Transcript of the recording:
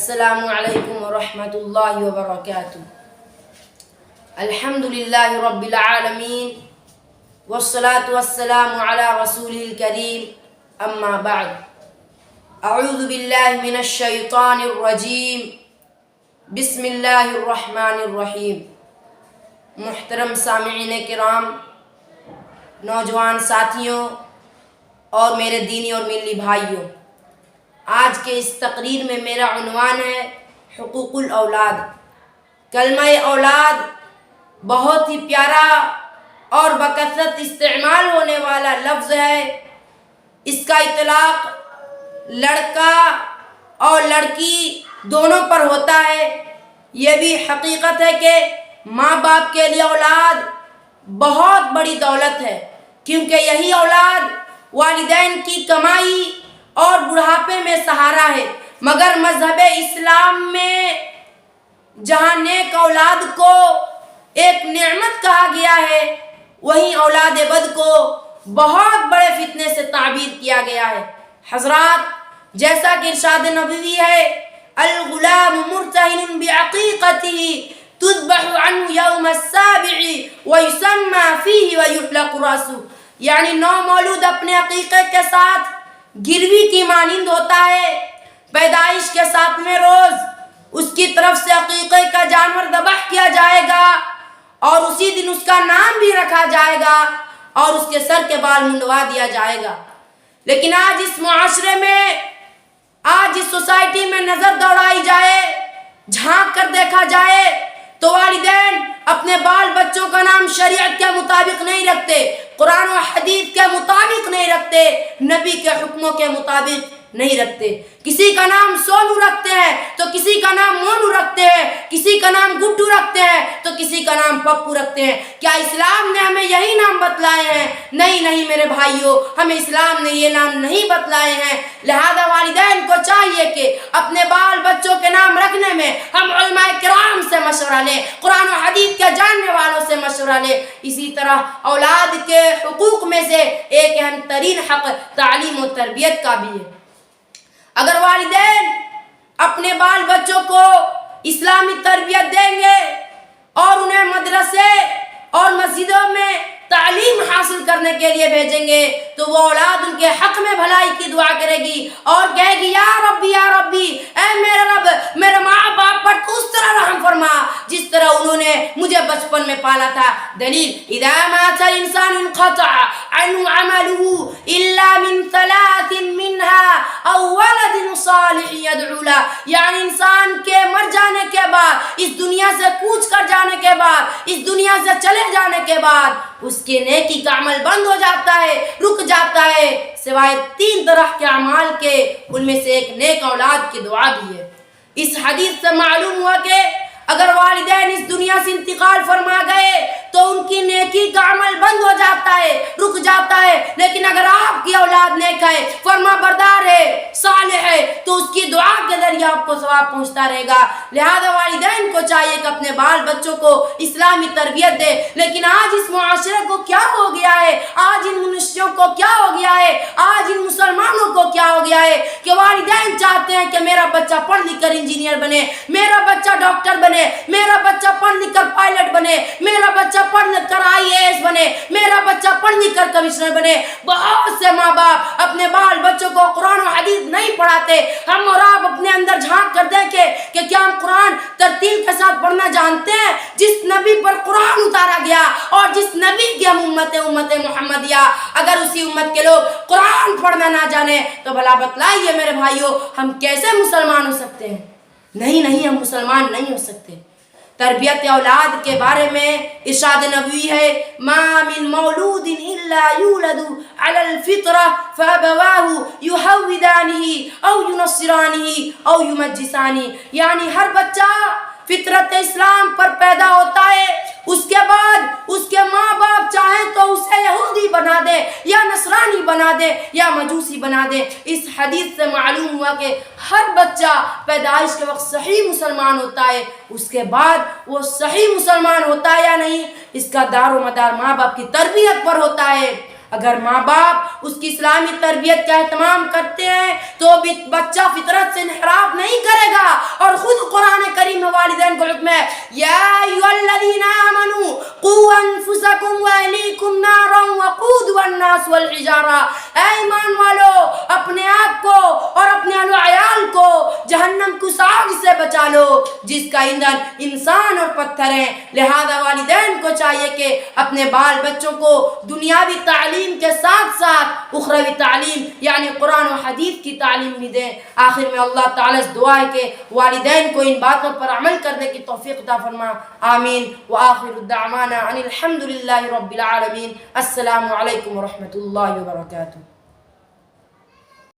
السلام علیکم ورحمۃ اللہ وبرکاتہ۔ الحمد للہ رب العالمین والصلاة والسلام علی رسولہ الکریم، اما بعد، اعوذ باللہ من الشیطان الرجیم، بسم اللہ الرحمن الرحیم۔ محترم سامعین کرام، نوجوان ساتھیوں اور میرے دینی اور ملی بھائیوں، آج کے اس تقریر میں میرا عنوان ہے حقوق الاولاد۔ کلمہ اولاد بہت ہی پیارا اور بکثرت استعمال ہونے والا لفظ ہے۔ اس کا اطلاق لڑکا اور لڑکی دونوں پر ہوتا ہے۔ یہ بھی حقیقت ہے کہ ماں باپ کے لیے اولاد بہت بڑی دولت ہے، کیونکہ یہی اولاد والدین کی کمائی اور بڑھاپے میں سہارا ہے۔ مگر مذہب اسلام میں جہاں نیک اولاد کو ایک نعمت کہا گیا ہے، وہیں اولاد بد کو بہت بڑے فتنے سے تعبیر کیا گیا ہے۔ حضرات، جیسا کہ ارشاد نبوی ہے، الغلام مرتہن بعقیقتہ تذبح عنہ یوم السابع ویسمى فیہ ویحلق راسہ، یعنی نو مولود اپنے عقیقے کے ساتھ گروی کی مانند ہوتا ہے۔ پیدائش کے 7ویں روز اس کی طرف سے عقیقے کا جانور ذبح کیا جائے گا اور اسی دن اس کا نام بھی رکھا جائے گا اور اس کے سر کے بال منڈوا دیا جائے گا۔ لیکن آج اس معاشرے میں، آج اس سوسائٹی میں نظر دوڑائی جائے، جھانک کر دیکھا جائے تو والدین اپنے بال بچوں کا نام شریعت کے مطابق نہیں رکھتے، قرآن و حدیث کے مطابق نہیں رکھتے، نبی کے حکموں کے مطابق نہیں رکھتے۔ کسی کا نام سونو رکھتے ہیں تو کسی کا نام مونو رکھتے ہیں، کسی کا نام گڈو رکھتے ہیں تو کسی کا نام پپو رکھتے ہیں۔ کیا اسلام نے ہمیں یہی نام بتلائے ہیں؟ نہیں میرے بھائیوں، ہمیں اسلام نے یہ نام نہیں بتلائے ہیں۔ لہذا والدین کو چاہیے کہ اپنے بال بچوں کے نام رکھنے میں ہم علماء کرام سے مشورہ لیں، قرآن و حدیث کے جاننے والوں سے مشورہ لیں۔ اسی طرح اولاد کے حقوق میں سے ایک اہم ترین حق تعلیم و تربیت کا بھی ہے۔ اگر والدین اپنے بال بچوں کو اسلامی تربیت دیں گے اور انہیں مدرسے اور مسجدوں میں تعلیم حاصل کرنے کے لیے بھیجیں گے تو وہ اولاد ان کے حق میں بھلائی کی دعا کرے گی اور کہے گی، یا ربی اے میرے رب، میرے ماں باپ پر تو اس طرح رحم فرما جس طرح انہوں نے مجھے بچپن میں پالا تھا۔ دلیل، اذا مات الانسان انقطع عنه عمله الا من 3 منها او ولد صالح يدعو له، یعنی انسان کے مر جانے کے بعد، اس دنیا سے کوچ کر جانے کے بعد، اس دنیا سے چلے جانے کے بعد اس کے نیکی کا عمل بند ہو جاتا ہے، رک جاتا ہے، سوائے 3 طرح کے اعمال کے، ان میں سے ایک نیک اولاد کی دعا بھی ہے۔ اس حدیث سے معلوم ہوا کہ اگر والدین اس دنیا سے انتقال فرما گئے تو ان کی نیکی کا عمل بند ہو جاتا ہے، رک جاتا ہے، لیکن اگر آپ کی اولاد نیک ہے، فرما بردار ہے، صالح ہے، تو اس کی دعا کے ذریعے آپ کو ثواب پہنچتا رہے گا۔ لہذا والدین کو چاہیے کہ اپنے بال بچوں کو اسلامی تربیت دے۔ لیکن آج اس معاشرے کو کیا ہو گیا ہے، آج ان منشیوں کو کیا ہو گیا ہے، آج ان مسلمانوں کو کیا ہو گیا ہے کہ والدین چاہتے ہیں کہ میرا بچہ پڑھ لکھ کر انجینئر بنے، میرا بچہ ڈاکٹر بنے، میرا بچہ پڑھ لکھ کر پائلٹ بنے، میرا بچہ پڑھ لکھ کر IAS بنے، میرا بچہ پڑھ لکھ کر کمشنر بنے۔ بہت سے ماں باپ اپنے بال بچوں کو قرآن و حدیث نہیں پڑھاتے۔ ہم اور آپ اپنے اندر جھانک کر دیکھیں کہ کیا ہم قرآن ترتیل کے ساتھ پڑھنا جانتے ہیں؟ جس نبی پر قرآن اتارا گیا اور جس نبی کی ہم امت محمدیہ، اگر اسی امت کے لوگ قرآن پڑھنا نہ جانے تو بھلا بتلائیے میرے بھائیوں، ہم کیسے مسلمان ہو سکتے ہیں؟ نہیں، ہم مسلمان نہیں ہو سکتے۔ تربیت اولاد کے بارے میں ارشاد نبوی ہے، ما من مولود الا یولد علی الفطرہ فابواہ یحودانہ او ینصرانہ او یمجسانہ، یعنی ہر بچہ فطرت اسلام پر پیدا ہوتا ہے، اس کے بعد اس کے ماں باپ چاہیں تو اسے یہودی بنا دے یا نصرانی بنا دے یا مجوسی بنا دے۔ اس حدیث سے معلوم ہوا کہ ہر بچہ پیدائش کے وقت صحیح مسلمان ہوتا ہے، اس کے بعد وہ صحیح مسلمان ہوتا ہے یا نہیں، اس کا دار و مدار ماں باپ کی تربیت پر ہوتا ہے۔ اگر ماں باپ اس کی اسلامی تربیت کا اہتمام کرتے ہیں تو بھی بچہ فطرت سے انحراف نہیں کرے گا. اور خود قرآن کریم میں والدین کو حکم ہے یا ایھا الذین آمنوا قوا انفسکم واہلیکم نارا وقودها الناس والحجارہ، اے ایمان والو اپنے آپ کو اور اپنے اہل و عیال کو جہنم کی اس آگ سے بچا لو جس کا ایندھن انسان اور پتھر ہیں. لہذا والدین کو چاہیے کہ اپنے بال بچوں کو دنیاوی تعلیم کے ساتھ ساتھ اخروی تعلیم یعنی قرآن و حدیث کی تعلیم بھی دیں. آخر میں اللہ تعالیٰ سے دعا ہے کہ والدین کو ان باتوں پر عمل کرنے کی توفیق عطا فرما. آمین. وآخر دعوانا ان الحمد للہ رب العالمین. السلام علیکم ورحمۃ اللہ وبرکاتہ.